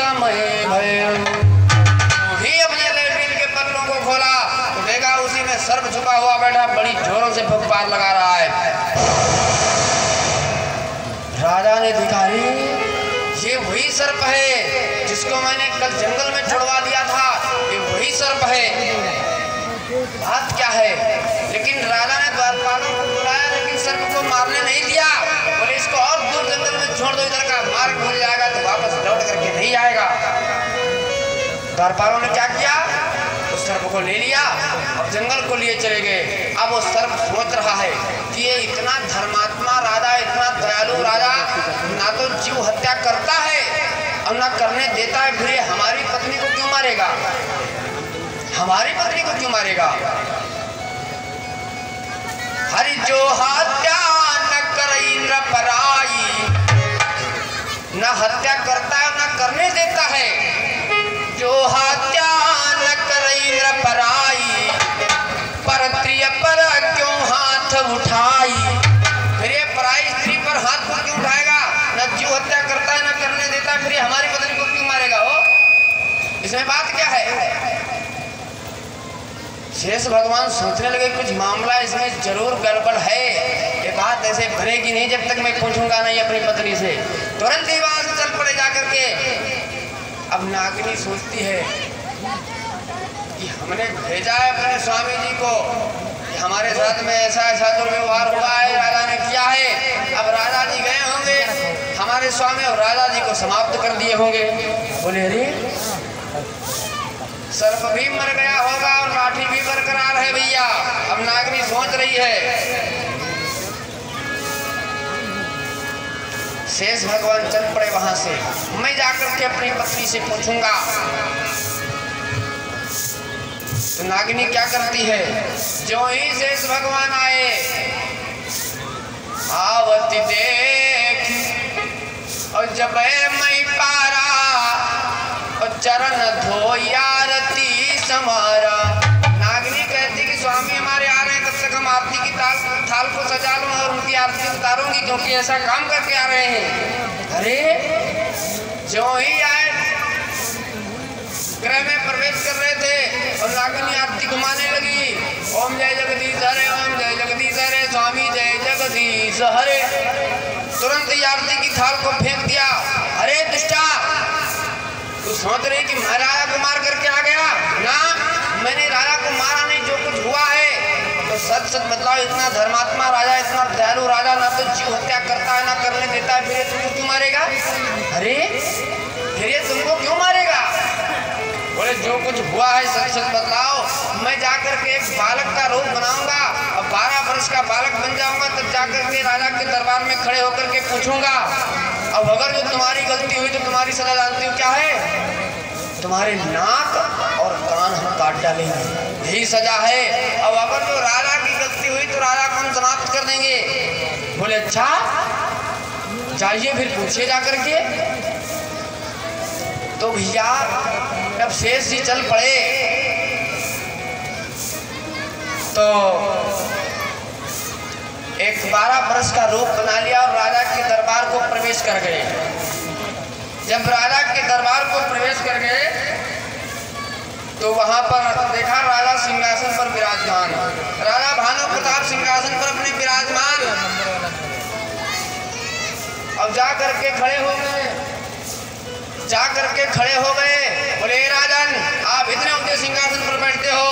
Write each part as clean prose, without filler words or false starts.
का महे भय। ही अपने लेट्रिन के पन्नों को खोला तो देखा उसी में सर्प छुपा हुआ बैठा बड़ी जोरों से फुफकार लगा रहा है। राजा ने देखा ये वही सर्प है जिसको मैंने कल जंगल में छुड़वा दिया था, ये वही सर्प है। बात क्या है? लेकिन राजा ने द्वारपालों को बुलाया लेकिन सर्प को मारने नहीं दिया। बोले इसको और दूर जंगल में छोड़ दो, इधर का मार्ग भूल जाएगा तो वापस लौट करके नहीं आएगा। द्वारपालों ने क्या किया, उस सर्प को ले लिया, अब जंगल को लिए चले गए। अब वो सर्प सोच रहा है कि ये इतना धर्मात्मा राजा, इतना दयालु राजा ना तो जीव हत्या करता है और ना करने देता है, फिर हमारी पत्नी को क्यों मारेगा, हमारी पत्नी को क्यों मारेगा। हरि जो हत्या न करे न पराई, न हत्या करता है न करने देता है। जो हत्या न करे न पराई, परत्रिय पर क्यों हाथ उठाई। फिर ये पराई स्त्री पर हाथ को क्यों उठाएगा, न जीव हत्या करता है न करने देता है, फिर हमारी पत्नी को क्यों मारेगा। हो इसमें बात क्या है। शेष भगवान सोचने लगे कुछ मामला इसमें जरूर गड़बड़ है, ये बात ऐसे भरेगी नहीं जब तक मैं पूछूंगा नहीं अपनी पत्नी से। तुरंत ही वहां से चल पड़े जाकर के। अब नागिनी सोचती है कि हमने भेजा है अपने स्वामी जी को कि हमारे साथ में ऐसा ऐसा दुर्व्यवहार हुआ है, राजा ने किया है। अब राजा जी गए होंगे हमारे स्वामी और राजा जी को समाप्त कर दिए होंगे। बोले अरे सर्प भी मर गया होगा और लाठी भी बरकरार है भैया। अब नागिनी सोच रही है। शेष भगवान चल पड़े वहां से, मैं जाकर के अपनी पत्नी से पूछूंगा। तो नागिनी क्या करती है, जो ही शेष भगवान आए आवती देख और जब मैं पारा और चरण धोयारती समारा। नागिनी कहती कि स्वामी हमारे आ रहे हैं, तब तक हम आरती की थाल को सजा लूं और उनकी आरती उतारूंगी क्योंकि ऐसा काम करके आ रहे हैं। अरे जो ही आए गृह में प्रवेश कर रहे थे और नागिनी आरती घुमाने लगी। ओम जय जगदीश हरे, ओम जय जगदीश हरे, स्वामी जय जगदीश हरे। तुरंत ही आरती की थाल को फेंक दिया। अरे दुष्टा, तू सोच रही कि मैं राजा को मार करके आ गया ना, मैंने राजा को मारा नहीं, जो कुछ हुआ है तो सच सच बतलाओ। इतना धर्मात्मा राजा, इतना दयालु राजा ना तो जीव हत्या करता है ना करने देता है, फिर ये तुमको क्यों मारेगा। अरे फिर ये तुमको क्यों मारेगा। बोले जो कुछ हुआ है सच सच बतलाओ। मैं जाकर के एक बालक का रूप बनाऊंगा और 12 वर्ष का बालक बन जाऊंगा, तब जाकर के राजा के दरबार में खड़े होकर के पूछूंगा। अब अगर जो तुम्हारी गलती हुई तो तुम्हारी सजा जानती हो क्या है, तुम्हारे नाक और कान हम काट डालेंगे, यही सजा है। अब अगर जो राजा की गलती हुई तो राजा को हम समाप्त कर देंगे। बोले अच्छा जाइए फिर पूछिए जाकर के। तो भैया जब शेष जी चल पड़े तो एक 12 वर्ष का रूप बना लिया और राजा के दरबार को प्रवेश कर गए। जब राजा के दरबार को प्रवेश कर गए तो वहां पर देखा राजा सिंहासन पर विराजमान, राजा भानु प्रताप सिंहासन पर अपने विराजमान। अब जा करके खड़े हो गए, जा करके खड़े हो गए। बोले राजन, आप इतने ऊंचे सिंहासन पर बैठते हो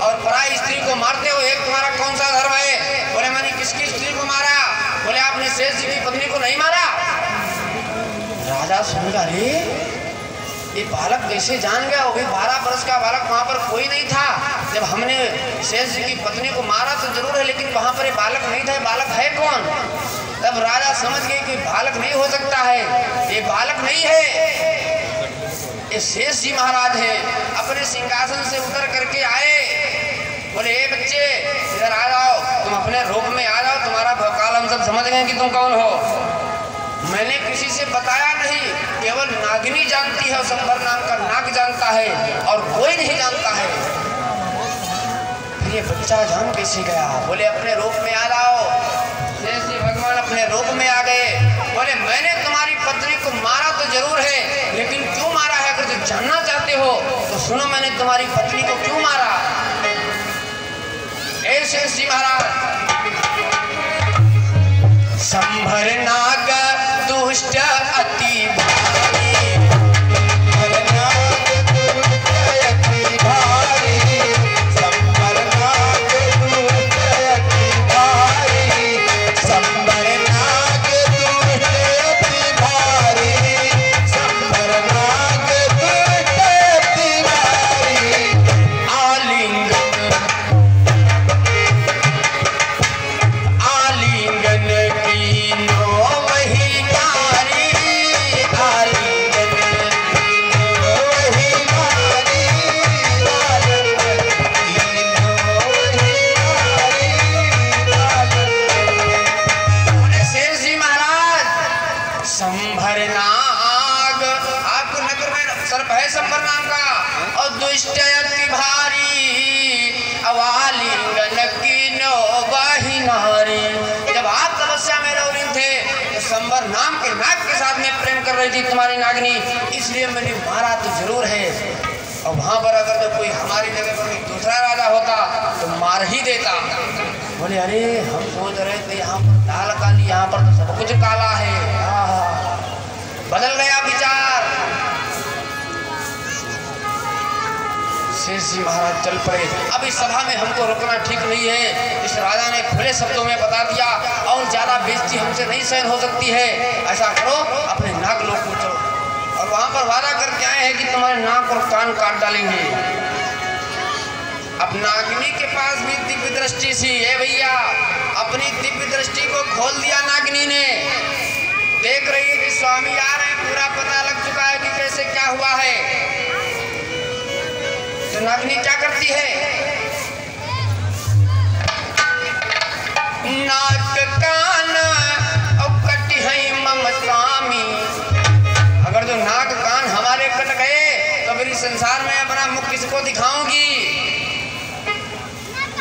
और पराई स्त्री को मारते हो, एक तुम्हारा कौन सा धर्म है। बोले मैंने किसकी स्त्री को मारा। बोले आपने शेष जी की पत्नी को नहीं मारा। राजा सुनगा, रे ये बालक कैसे जान गया, वो भी 12 वर्ष का बालक, वहां पर कोई नहीं था। जब हमने शेष जी की पत्नी को मारा तो जरूर है, लेकिन वहां पर ये बालक नहीं था, बालक है कौन। तब राजा समझ गए कि बालक नहीं हो सकता है, ये बालक नहीं है, ये शेष जी महाराज है। अपने सिंहासन से उतर करके आए। बोले ए बच्चे इधर आ जाओ, तुम अपने रूप में आ जाओ, तुम्हारा भौकाल हम सब समझ गए कि तुम कौन हो। मैंने किसी से बताया नहीं, केवल नागिनी जानती है, संभर नाम का नाग जानता है और कोई नहीं जानता है। फिर ये बच्चा जान कैसे गया। बोले अपने रूप में आ जाओ। शेष जी भगवान अपने रूप में आ गए। बोले मैंने तुम्हारी पत्नी को मारा तो जरूर है, लेकिन क्यों मारा है सुनो मैंने तुम्हारी पत्नी को क्यों मारा। ऐसे जी महाराज संभर नाग दुष्ट अति भारी, संभर नाग दुष्ट अति भारी, संभर नाग दुष्ट अति भारी, संभर नाग दुष्ट अति भारी, संभर नाग दुष्ट अति भारी। आलिंगन आलिंगन की नो वही नारी, आलिंगन की नो वही नारी, आलिंगन की नो वही नारी। शेर जी महाराज संभर नाग, आपको नगर में सर्प है संभर नाम का, और दुष्ट अति भारी, अवालिंगन की नो वही नारी। जब आप तपस्या में रह रही थे तो संभर नाम के नाग के साथ में प्रेम कर रही थी तुम्हारी नागनी, इसलिए मैंने मारा तो जरूर है। और वहां पर अगर तो कोई हमारी जगह पर कोई दूसरा राजा होता तो मार ही देता। बोले अरे हम सोच रहे थे यहाँ पर लाल काली, यहाँ पर तो सब कुछ काला है। बदल गया विचार। शेष जी महाराज चल पड़े। अब इस सभा में हमको रुकना ठीक नहीं है। इस राजा ने खुले शब्दों में बता दिया और ज्यादा बेइज्जती हमसे नहीं सहन हो सकती है। ऐसा करो अपने नाग लोग को चलो और वहां पर वादा करके आए हैं कि तुम्हारे नाक और कान काट डालेंगे। अब नागिनी के पास भी दिव्य दृष्टि थी। भैया अपनी दिव्य दृष्टि को खोल दिया नागिनी ने। देख रही है कि स्वामी आ रहे हैं, पूरा पता लग चुका है कि कैसे क्या हुआ है। तो नागिनी क्या करती है, नाक कान और कटी है मम स्वामी। अगर जो नाक कान हमारे कट गए तो मेरी संसार में अपना मुख किसको दिखाऊंगी।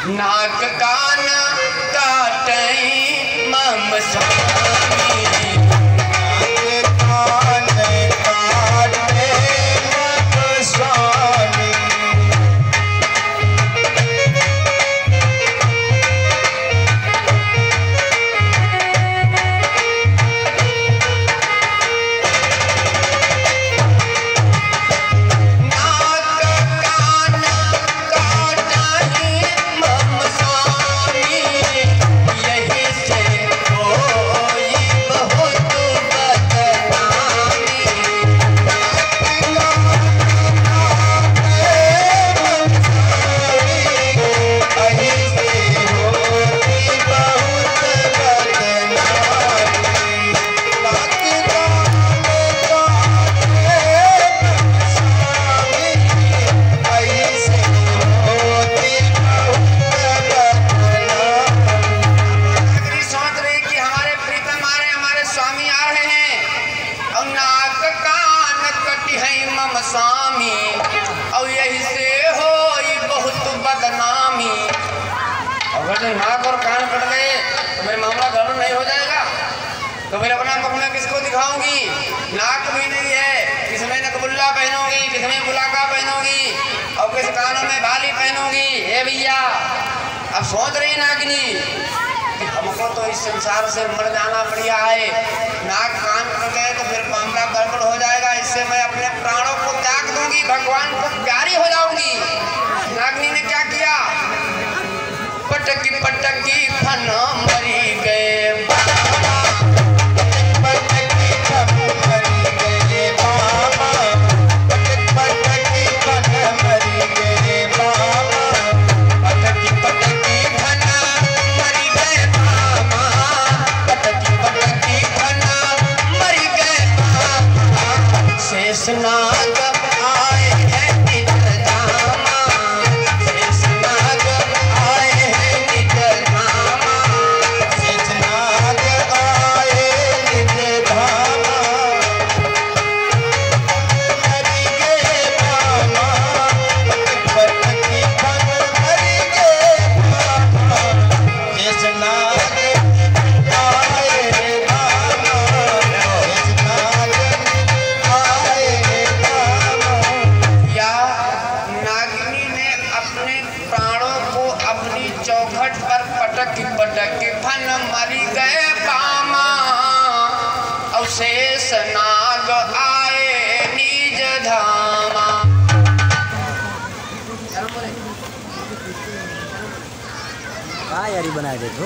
नाक कान काटे मम स्वामी, नाक कान काटे मम स्वामी। नाक और कान कट गए तो मेरा मामला गड़बड़ नहीं हो जाएगा। तो फिर अपना मुख में किसको दिखाऊंगी। नाक भी नहीं है, किसमें नकबुल्ला पहनूंगी, किसमें बुलाका पहनूंगी और किस कानों में बाली पहनूंगी। हे भैया अब सोच रही नागिनी कि हमको तो इस संसार से मर जाना बढ़िया है। नाक कान कट गए तो फिर मामला गड़बड़ हो जाएगा। इससे मैं अपने प्राणों को त्याग दूंगी, भगवान को प्यारी हो जाऊंगी। नागिनी ने क्या किया, पटकी पटकी फन मरी गए बाबा, पटकी फन मरी गए बाबा, पटकी फन मरी गए बाबा, पटकी फन मरी गए बाबा, पटकी फन मरी गए बाबा। शेषनाग आए हैं निजधामा, शेषनाग आए हैं निजधामा, शेषनाग आए निजधामा, मरी गए बाबा, पटकी फन मरी गए बाबा, शेषनाग आए बाबा, शेषनाग आए बाबा। पट पर पटक पटक फन मरी गए कामा, अवशेष नाग आए निज धामा। यारी बनाए देखो।